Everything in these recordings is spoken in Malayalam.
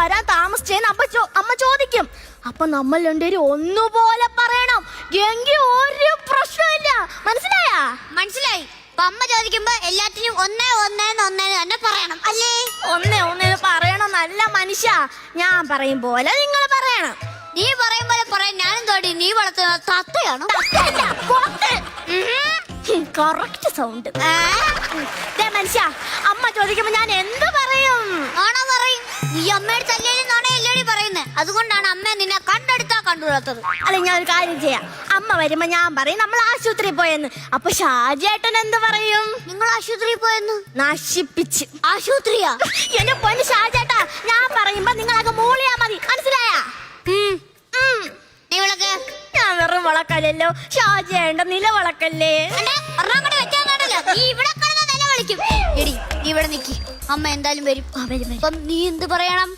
വരാൻ താമസിച്ചേന്ന് അമ്മ ചോദിക്കും. അപ്പൊ നമ്മൾ രണ്ടുപേരും ഒന്നുപോലെ പറയണം. എങ്കിൽ ഒരു പ്രശ്നമില്ല. മനസ്സിലായാ? മനസ്സിലായി. അപ്പൊ അമ്മ ചോദിക്കുമ്പോ എല്ലാത്തിനും ഒന്നേ തന്നെ പറയണം അല്ലേ? ഒന്നേ പറയണം. നല്ല മനുഷ്യ. ഞാൻ പറയും പോലെ നിങ്ങൾ പറയണം. നീ പറയും പോലെ പറയാൻ ഞാനും തോടി. നീ വളർത്തുന്ന തത്തയാണോ? Correct sound. മനുഷ്യ, അമ്മ ചോദിക്കുമ്പോ ഞാൻ എന്ത് പറയും? ആണോ പറയും. ഈ അമ്മയുടെ തല്ലേനാണോ എല്ലേടി പറയുന്നത്. അതുകൊണ്ടാണ് അമ്മ നിന്നെ കണ്ടെടുത്താ കണ്ടുകൂടാത്തത്. അല്ല, ഞാൻ ഒരു കാര്യം ചെയ്യാം. അമ്മ വരുമ്പോ ഞാൻ പറയും നമ്മൾ ആശുപത്രിയിൽ പോയെന്ന്. അപ്പൊ ഷാജിയേട്ടൻ എന്ത് പറയും? നിങ്ങൾ ആശുപത്രിയിൽ പോയെന്ന്? നശിപ്പിച്ച്. ആശുപത്രിയാ? എന്റെ പൊന്ന് ഷാജിയേട്ടാ, ഞാൻ പറയുമ്പോ നിങ്ങളൊക്കെ മൂളിയാ മതി. മനസ്സിലായാ? നീ വിളക്ക്. ഞാൻ വെറും വിളക്കല്ലോ. ഷാജിയേട്ട നിലവിളക്കല്ലേ. നീ ഇവിടെ കിടന്ന് നിലവിളിക്കും. എടി നീ ഇവിടെ നിക്കി. അമ്മ എന്തായാലും വരും. അപ്പം നീ എന്ത് പറയണം?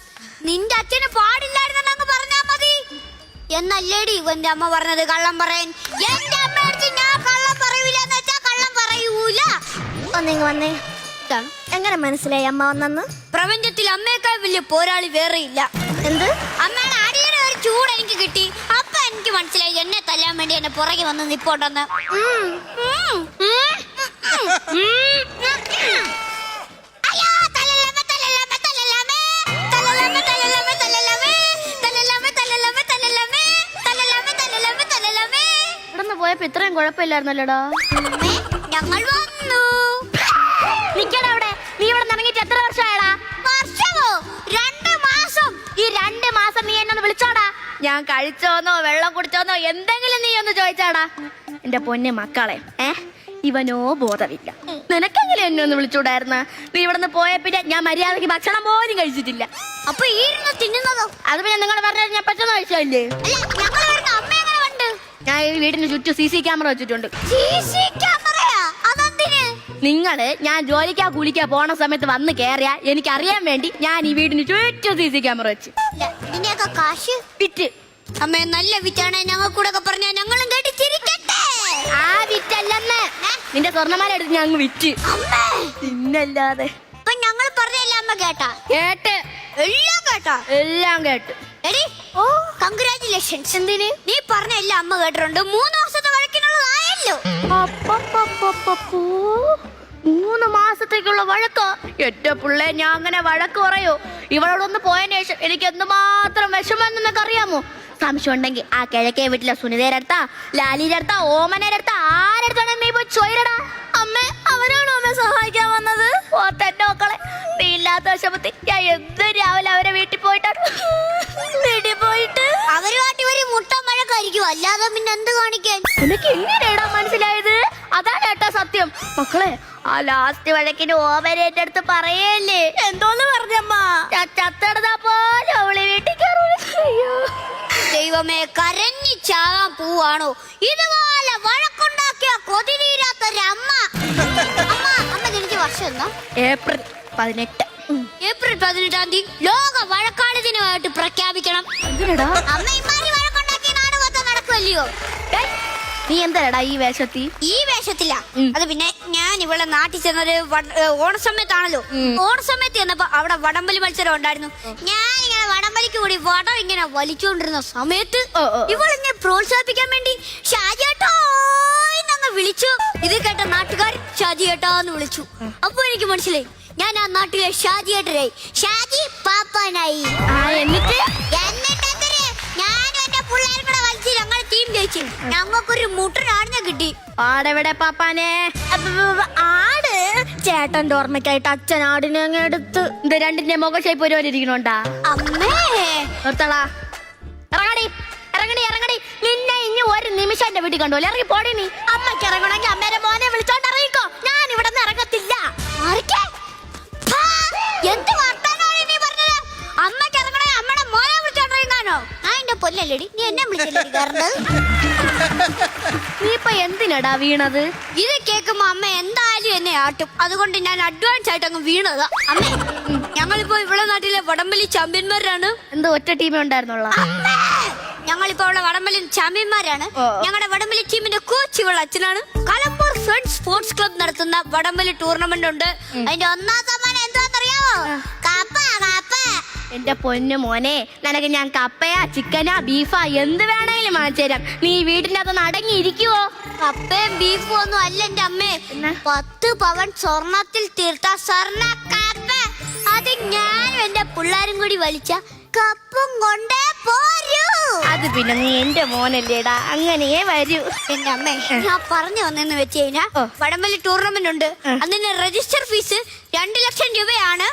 നിന്റെ അച്ഛന് പാടില്ലായിരുന്നങ്ങ് പറഞ്ഞാ മതി എന്നല്ലേടി ഇവന്റെ അമ്മ പറഞ്ഞത്. കള്ളം പറയാൻ എന്റെ അമ്മയടുത്ത് ഞാൻ കള്ളം പറയൂല എന്ന് വെച്ചാ കള്ളം പറയൂല. വന്നേ. എങ്ങനെ മനസ്സിലായി അമ്മ വന്നെന്ന്? പ്രപഞ്ചത്തിൽ അമ്മയേക്കാൾ വലിയ പോരാളി വേറെ ഇല്ല. എന്ത്? അമ്മയുടെ അടിയുടെ ഒരു ചൂട് എനിക്ക് കിട്ടി. അപ്പൊ എനിക്ക് മനസ്സിലായി എന്നെ തല്ലാൻ വേണ്ടി എന്നെ പുറകെ വന്ന് നിപ്പോണ്ടെന്ന്. പോയപ്പോ ഇത്രയും കുഴപ്പമില്ലായിരുന്നല്ലോടാ. ഞങ്ങൾ വന്നു. നിക്കടവിടെ. നീ ഇവിടെ ഇറങ്ങിട്ട് എത്ര വർഷമായടാ? വർഷമോ? 2 മാസം. ഈ 2 മാസം നീ എന്നൊന്ന് വിളിച്ചോടാ. ഞാൻ കഴിച്ചോന്നോ വെള്ളം കുടിച്ചോന്നോ എന്തെങ്കിലും നീ ഒന്ന് ചോദിച്ചാടാ? എന്റെ പൊന്നെ മക്കളെ, ഇവനോ ബോധമില്ല. നിനക്കെങ്കിലും എന്നെ ഒന്ന് വിളിച്ചൂടായിരുന്ന? നീ ഇവിടുന്ന് പോയ പിന്നെ ഞാൻ മര്യാദക്ക് ഭക്ഷണം പോലും കഴിച്ചിട്ടില്ല. അപ്പൊ ഈ തിന്നുന്നതോ? അത് പിന്നെ നിങ്ങൾ പറഞ്ഞാൽ ഞാൻ പറ്റുന്ന കഴിച്ചല്ലേ? ഞാൻ ഈ വീടിന് ചുറ്റും CC ക്യാമറ വെച്ചിട്ടുണ്ട്. നിങ്ങള് ഞാൻ ജോലിക്കാ കൂലിക്കാ പോണ സമയത്ത് വന്ന് കേറിയാ എനിക്ക് അറിയാൻ വേണ്ടി ഞാൻ ഈ വീടിന് ചുറ്റും CC ക്യാമറ വെച്ച്. കാശ് വിറ്റ്. അമ്മ നല്ല വിറ്റാണ് ഞങ്ങൾ കൂടെ പറഞ്ഞാ ഞങ്ങളും കേട്ട് ചിരിക്കട്ടെ. ആ വിറ്റല്ലെന്ന്. നിന്റെ സ്വർണ്ണമാല എടുത്ത് ഞാൻ അങ്ങ് വിറ്റ്. പിന്നല്ലാതെ. അപ്പൊ ഞങ്ങൾ പറഞ്ഞല്ല അമ്മ കേട്ടാ? കേട്ട്. എല്ലാം കേട്ടാ? എല്ലാം കേട്ട്. എടി കൺഗ്രാറ്റുലേഷൻസ്. എന്തിന്? നീ പറഞ്ഞ എല്ലാം അമ്മ കേട്ടിട്ടുണ്ട്. 3 മാസത്തെ വഴക്കിനുള്ളതായല്ലോ. 3 മാസത്തേക്കുള്ള വഴക്കോ? എന്റെ പിള്ളേ, ഞാൻ അങ്ങനെ വഴക്ക് പറയോ? ഇവളോടൊന്ന് പോയതിനു ശേഷം എനിക്ക് എന്തുമാത്രം വിഷമം എന്നൊക്കെ അറിയാമോ? സംശയം ഉണ്ടെങ്കിൽ ആ കിഴക്കേ വീട്ടിലെ സുനിതയുടെ അടുത്താ, ലാലിയുടെ അടുത്താ, ഓമനയുടെ അടുത്താ, ആരടുത്താണ് നീ പോയി ചോദിരടാ. അമ്മേ, അവരാണോ അമ്മ സഹായിക്കാൻ വന്നത്? ഓർത്തന്നെ മക്കളെ, നീ ഇല്ലാത്ത വിഷമത്തിൽ ഞാൻ എന്ത് രാവിലെ അവരെ വീട്ടിൽ പോയിട്ടാണ്. വീട്ടിൽ പോയിട്ട് അവരുമായിട്ട് ഒരു മുട്ട മഴക്കായിരിക്കും. അല്ലാതെ പിന്നെ എന്ത് കാണിക്കാൻ? എനിക്ക് എങ്ങനെയാടാ മനസ്സിലായത്? അതാണ് കേട്ടാ സത്യം. മക്കളെ, ആ ലാസ്റ്റ് വഴക്കിന് ഓമന എന്റെ അടുത്ത് പറയല്ലേ. എന്തോന്ന് പറഞ്ഞമ്മ? ഞാൻ ചത്തടതാ പോലെ അവളെ വീട്ടിൽ കയറൂല. അയ്യോ ദൈവമേ, കരഞ്ഞു ചാകാൻ പോവാണോ? ഇതുപോലെ വഴക്കുണ്ടാക്കിയ കൊതിരീരാത്തൊരമ്മ. അമ്മ ജനിച്ച വർഷം എന്നാ? ഏപ്രിൽ 18. ഏപ്രിൽ 18-ാം തീയതി ലോക വഴക്കാളി ദിനമായിട്ട് പ്രഖ്യാപിക്കണം. അമ്മ ഇമാരി വഴക്കുണ്ടാക്കിയ നാട് മൊത്തം നടക്കുമല്ലയോ? നീ എന്താടാ ഈ വേഷത്തിൽ? ഈ വേഷത്തില്ല. അത് പിന്നെ ഞാൻ ഇവിടെ നാട്ടിൽ ചെന്നൊരു ഓണസമയത്താണല്ലോ. ഓണസമയത്ത് ചെന്നപ്പോ അവിടെ വടംവലി മത്സരം ഉണ്ടായിരുന്നു. ഞാൻ ഇങ്ങനെ വടംവലിക്ക് കൂടി വടം ഇങ്ങനെ വലിച്ചുകൊണ്ടിരുന്ന സമയത്ത് ഇവളെന്നെ പ്രോത്സാഹിപ്പിക്കാൻ വേണ്ടി ഷാജിയേട്ടോ എന്നങ്ങ് വിളിച്ചു. ഇത് കേട്ട നാട്ടുകാർ ഷാജിയേട്ടാന്ന് വിളിച്ചു. അപ്പൊ എനിക്ക് മനസ്സിലായി ഞാൻ ആ നാട്ടിലെ ഷാജിയേട്ടനായി. ഷാജി പാപ്പാനായി. എന്നിട്ട് ഞാനും എന്റെ പിള്ളേരും കൂടെ വലിച്ച് ഞങ്ങൾ ടീം ജയിച്ചു. ഞങ്ങൾക്കൊരു മുട്ടനാടിനെ കിട്ടി. ആടെവിടെ പാപ്പാനെ? ആട് ചേട്ടന്റെ ഓർമ്മയ്ക്കായിട്ട് അച്ഛൻ ആടിനെ അങ്ങ് എടുത്ത്. ഇത് രണ്ടിന്റെ മുഖ ഷേപ്പ് ഒരുപോലെ ഇരിക്കണോണ്ടാ? അമ്മേ നിർത്തളാ. ഇറങ്ങടി ഇറങ്ങടി ഇറങ്ങടി. നിന്നെ ഇനി ഒരു നിമിഷം എന്റെ വീട്ടിൽ കണ്ടു ഇറങ്ങി പോടി. നീ അമ്മയ്ക്ക് ഇറങ്ങണമെങ്കിൽ അമ്മേരെ മോനെ വിളിച്ചോണ്ട് ഇറങ്ങിക്കോ. ഞാൻ ഇവിടെ നിന്ന് ഇറങ്ങത്തില്ല. എന്ത് വർത്താനാണ് നീ പറഞ്ഞത്? അമ്മയ്ക്ക് ഇറങ്ങണേ അമ്മയുടെ മോനെ വിളിച്ചോണ്ട് ഇറങ്ങാനോ? ആ എന്റെ പൊല്ലല്ലേടി, നീ എന്നെ വിളിച്ചല്ലേ? നീ ഇപ്പൊ എന്തിനടാ വീണത്? ഇത് കേൾക്കുമ്പോ അമ്മ എന്തായാലും എന്നെ ആട്ടും. അതുകൊണ്ട് ഞാൻ അഡ്വാൻസ് ആയിട്ട് അങ്ങ് വീണതാ. അമ്മേ, ഞങ്ങളിപ്പോ ഇവിടെ നാട്ടിലെ വടംവലി ചാമ്പ്യന്മാരാണ്. എന്തോ ഒറ്റ ടീമേ ഉണ്ടായിരുന്നുള്ള? ഞങ്ങളിപ്പോ ഇവിടെ വടംവലി ചാമ്പ്യന്മാരാണ്. ഞങ്ങളുടെ വടംവലി ടീമിന്റെ കോച്ച് ഇവളുടെ അച്ഛനാണ്. കലമ്പൂർ ഫ്രണ്ട്സ് സ്പോർട്സ് ക്ലബ് നടത്തുന്ന വടംവലി ടൂർണമെന്റ് ഉണ്ട്. അതിന്റെ 1ാം സമ്മാനം എന്താണെന്നറിയാമോ? കപ്പ. എന്റെ പൊന്നു മോനെ, നിനക്ക് ഞാൻ കപ്പയാ ചിക്കനാ ബീഫാ എന്ത് വേണേലും വാങ്ങിച്ചു തരാം. നീ വീട്ടിന്റെ അകത്തൊന്ന് അടങ്ങിയിരിക്കുവോ? കപ്പയും ബീഫും ഒന്നും അല്ല എന്റെ അമ്മേ. 10 പവൻ സ്വർണത്തിൽ തീർത്ത സ്വർണ്ണ കപ്പ. അത് ഞാനും എന്റെ പിള്ളേരും കൂടി വലിച്ച കപ്പും കൊണ്ടേ പോരൂ. അത് പിന്നെ നീ എന്റെ മോനല്ലേടാ, അങ്ങനെയേ വരൂ. എന്റെ അമ്മേ, ഞാൻ പറഞ്ഞു വന്നെന്ന് വെച്ച് കഴിഞ്ഞാ വടംവലി ടൂർണമെന്റ് ഉണ്ട്. അതിന്റെ രജിസ്റ്റർ ഫീസ് 2 ലക്ഷം രൂപയാണ്.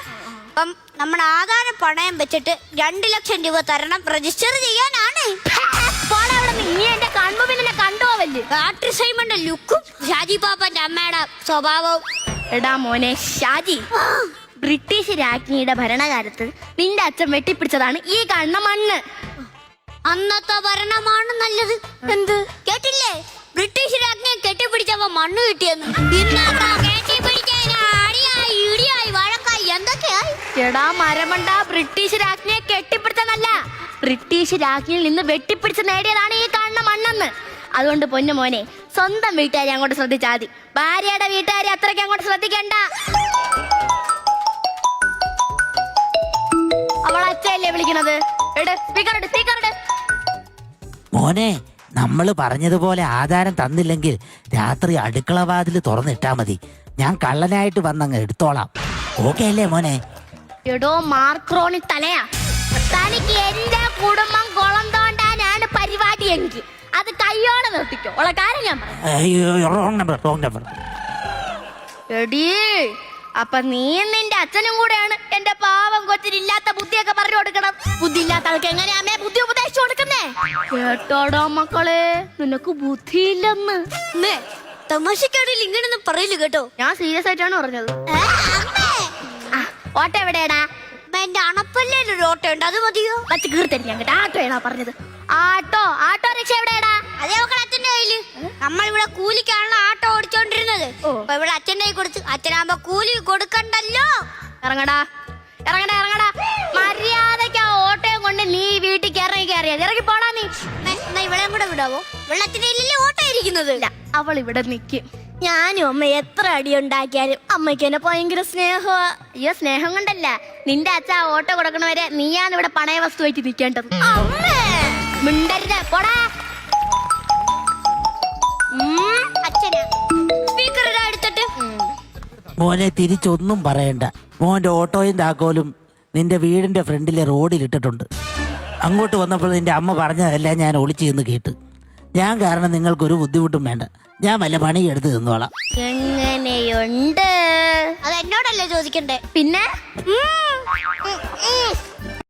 അപ്പം നമ്മുടെ ആധാരം പണയം വെച്ചിട്ട് 2 ലക്ഷം രൂപ തരണം, രജിസ്റ്റർ ചെയ്യാനാണ്. നീ എന്റെ കൺമുമ്പിൽ നിന്നെ കണ്ടുപോവല്ലേ? ബാട്രി സൈമന്റെ ലുക്കും ഷാജി പാപ്പന്റെ അമ്മയുടെ സ്വഭാവവും. എടാ മോനെ ഷാജി, ബ്രിട്ടീഷ് രാജ്ഞിയുടെ ഭരണകാലത്ത് നിന്റെ അച്ഛൻ വെട്ടിപ്പിടിച്ചതാണ് ഈ കാണുന്ന മണ്ണ്. അന്നത്തെ ഭരണമാണ് നല്ലത്. എന്ത് കേട്ടില്ലേ? ബ്രിട്ടീഷ് രാജ്ഞിയെ കെട്ടിപ്പിടിച്ചപ്പോ മണ്ണ് കിട്ടിയെന്ന്. അടിയായി ഇടിയായി വഴക്കായി എന്തൊക്കെയായി. എടാ മരമണ്ട, ബ്രിട്ടീഷ് രാജ്ഞിയെ കെട്ടിപ്പിടിച്ചതല്ല, ബ്രിട്ടീഷ് രാജ്ഞിയിൽ നിന്ന് വെട്ടിപ്പിടിച്ച് നേടിയതാണ് ഈ കാണുന്ന മണ്ണെന്ന്. അതുകൊണ്ട് പൊന്നു മോനെ, സ്വന്തം വീട്ടുകാരെ അങ്ങോട്ട് ശ്രദ്ധിച്ചാൽ മതി, ഭാര്യയുടെ വീട്ടുകാരെ അത്രയ്ക്ക് അങ്ങോട്ട് ശ്രദ്ധിക്കണ്ട. അവൾ അച്ഛയല്ലേ വിളിക്കണത്? സ്പീക്കർ. മോനെ, നമ്മള് പറഞ്ഞതുപോലെ ആധാരം തന്നില്ലെങ്കിൽ രാത്രി അടുക്കള വാതിൽ തുറന്നിട്ടാ മതി. ഞാൻ കള്ളനായിട്ട് വന്നങ്ങ് എടുത്തോളാം. ഓക്കെ അല്ലേ മോനെ? എടോ മാർക്രോണി തലയാ, തനിക്ക് എന്റെ കുടുംബം കുളം തോണ്ടാനാണ് പരിപാടി എങ്കിൽ അത് കയ്യോടെ നിർത്തിക്കോ. ഉള്ള കാര്യം ഞാൻ പറയാം. അയ്യോ, റോങ് നമ്പർ. എടീ, അപ്പൊ നീയും നിന്റെ അച്ഛനും കൂടെയാണ് എന്റെ പാവം കൊച്ചിനില്ലാത്ത ബുദ്ധിയൊക്കെ പറഞ്ഞു കൊടുക്കണം. ബുദ്ധി ഇല്ലാത്ത ആൾക്ക് എങ്ങനെയാമേ ബുദ്ധി ഉപദേശിച്ചു കൊടുക്കുന്നേ? കേട്ടോടോ മക്കളെ, നിനക്ക് ബുദ്ധിയില്ലെന്ന്. തമാശക്കാടിൽ ഇങ്ങനൊന്നും പറയില്ല കേട്ടോ. ഞാൻ സീരിയസ് ആയിട്ടാണ് പറഞ്ഞത്. ഓട്ടോ എവിടെയാടാ? എന്റെ അണപ്പല്ലേൽ ഒരു ഓട്ടോ ഉണ്ട്, അത് മതിയോ? വച്ച് കീർത്തരി ഞാൻ കേട്ടോ. ആട്ടോ ഏടാ പറഞ്ഞത്? ആട്ടോ റിക്ഷ എവിടെയാടാ? അതേ മക്കൾ അച്ഛന്റെ കയ്യില്. നമ്മൾ ഇവിടെ കൂലിക്കാണല്ലോ ആട്ടോ ഓടിച്ചോണ്ടിരുന്നത്. അപ്പൊ ഇവിടെ അച്ഛന്റെ കൈ കൊടുത്ത്, അച്ഛനാകുമ്പോ കൂലി കൊടുക്കണ്ടല്ലോ. ഇറങ്ങടാ. മര്യാദക്ക് ആ ഓട്ടോയും കൊണ്ട് നീ വീട്ടിൽ ഇറങ്ങി പോടാ. നീ ഇവളെയും കൂടെ വിടാവോ? വെള്ളത്തിന്റെ കയ്യിലല്ലേ ഓട്ടോ ഇരിക്കുന്നത്. അവൾ ഇവിടെ നിക്കും. ഞാനും അമ്മ എത്ര അടി ഉണ്ടാക്കിയാലും അമ്മയ്ക്ക് എന്നെ ഭയങ്കര സ്നേഹമാ. അയ്യോ, സ്നേഹം കൊണ്ടല്ല, നിന്റെ അച്ഛ ഓട്ടോ കൊടുക്കണവരെ നീയാണ് ഇവിടെ പണയ വസ്തുവായിട്ട് നിൽക്കേണ്ടത്. മിണ്ടരുത്, പോടാ. അച്ഛനാ സ്പീക്കർ എടുത്തിട്ട്. മോനെ, തിരിച്ചൊന്നും പറയണ്ട. മോന്റെ ഓട്ടോയും താക്കോലും നിന്റെ വീടിന്റെ ഫ്രണ്ടിലെ റോഡിൽ ഇട്ടിട്ടുണ്ട്. അങ്ങോട്ട് വന്നപ്പോൾ നിന്റെ അമ്മ പറഞ്ഞതല്ല ഞാൻ ഒളിച്ചു നിന്ന് കേട്ട്. ഞാൻ കാരണം നിങ്ങൾക്കൊരു ബുദ്ധിമുട്ടും വേണ്ട. ഞാൻ വല്ല പണി എടുത്ത് തിന്നോളാം. എങ്ങനെയുണ്ട്? അത് എന്നോടല്ലേ ചോദിക്കണ്ടേ? പിന്നെ